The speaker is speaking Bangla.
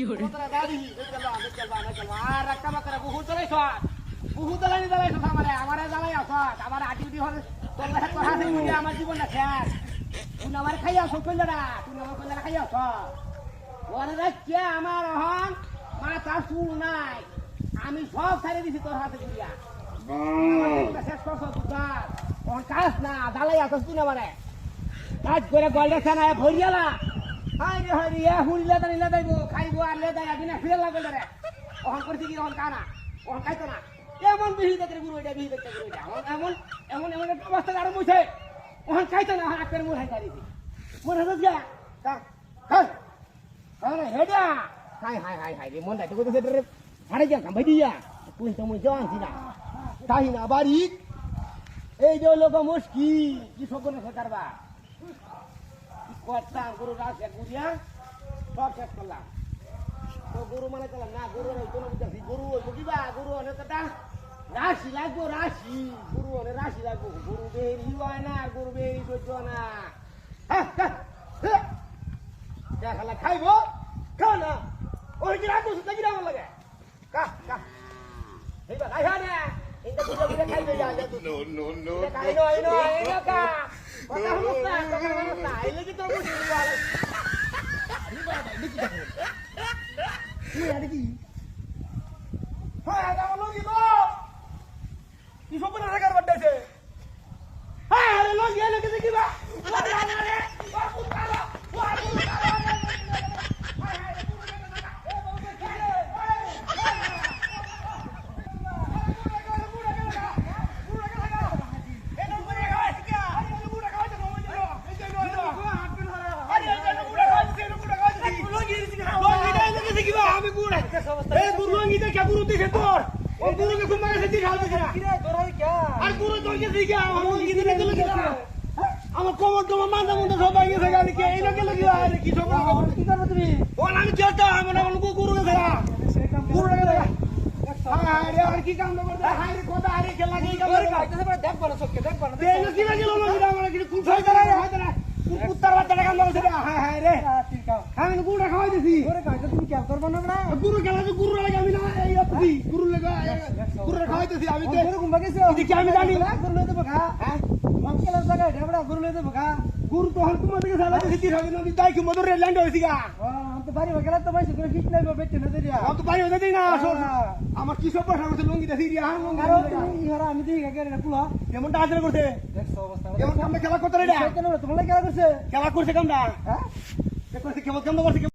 তোরা দাদি আর একটা মাত্রা বহুত জ্বালাইছ বহুত জ্বালাইছ আমারে জ্বালাই আস আমার আটিউটি হল তোর কথা আমার জীবনটা শেষ তুই আমার খাই আস কইলাটা তুই আমার কইলাটা খাই আস ওরে কে আমার হন মাথা চুল নাই আমি সব ছাড়ে দিছি তোর হাতে দিয়া শেষ করছ তুই কাজ না জ্বালাই আস তুই না মানে কাজ করে গলটা খানা ভরিয়ালা হাই রে হুইলে দাঁড়িয়ে যাইব খাইব আর লে যাই আদিনা ফিরে লাগল রে ওহন করছি কি ওহন কানা ওহন খাইতো না এমন বিহি দেখতে গুরু এটা বিহি দেখতে গুরু এটা এমন এমন এমন একটা অবস্থা আরম্ভ হইছে ওহন খাইতো না হাত করে মুড় হাই কারিছি মন হাত গিয়া কা হাই আরে হেডা হাই হাই হাই হাই রে মন দাইতে কইতে রে আরে গিয়া কাম ভাইদিয়া তুই তো মুই জান দিনা তাই না বাড়ি এই যে লোক মুশকি কি সবনে সরকারবা করতাম গরু গাছ গুড়িয়া সব শেষ করলাম তো গরু মানে করলাম না গরু কোনো বুঝাচ্ছি গরু বুঝিবা গরু অনেক কথা রাশি লাগবো রাশি গরু অনেক রাশি লাগবো গরু বেরি হয় না গরু বেরি সহ্য না খালা খাইবো খাও না ওই যে রাখবো সেটা কিনা আমার লাগে কা কা এইবার খাইবা না এইটা বুঝে বুঝে খাইবে যা খাই নয় নয় কা কথা হলো না কথা হলো না এই লাগি তো বুঝি বলে আরে বাবা দেখি দেখো তুই আর কি হ্যাঁ এটা লগি তো কি সব না রাখার বাড়াইছে হ্যাঁ আরে লগি এলে কি দেখিবা ওরে আরে ও পুতারা ও পুতারা হাই হাই এ বাবু কি রে আমার কোমর তোমার মাথা মধ্যে সবাই গেছে গাড়ি কে এই লোকে লাগি আরে কি সব কি করবে তুমি ও আমি চলতা আমার বল গুরু গেছে গুরু গেছে আরে আর কি কাম করতে হাই রে খোদা আরে কে লাগি করে কাইতেছে পরে দেখ বড় সবকে দেখ বড় এই কি লাগি লোক আমার কি কুল ছয় করে হয় না কুত্তার বাচ্চাটা কাম করছে হাই হাই রে আমি গুড়া খাওয়াই দিছি ওরে কাইতে তুমি কি করব না বড়া গুরু গেলা গুরু লাগে আমি না এই আপনি গুরু লাগা গুরু খাওয়াইতেছি আমি তো গুরু কুম্বা গেছে কি আমি জানি না গুরু লইতে বগা হ্যাঁ মঙ্কেলা জায়গা ঢেবড়া গুরু লইতে বগা গুরু তো হল তোমার দিকে সালা দিছি হবে না তাই কি মদর রে ল্যান্ড হইছি গা আমি তো বাড়ি গেলা তো ভাই করে ফিট লাইব বেটে না দেরিয়া আমি তো বাড়ি হইতে দেই না আমার কি সব পাঠা করতে লঙ্গি দেছি রিয়া লঙ্গি আর তুমি ইহারা আমি দিই গেরে না কুলা কেমনটা আদর করতে দেখছো অবস্থা কেমন কাম খেলা করতে রে কেন তোমার খেলা করছে কামটা হ্যাঁ দেখো কেমন কাম করছে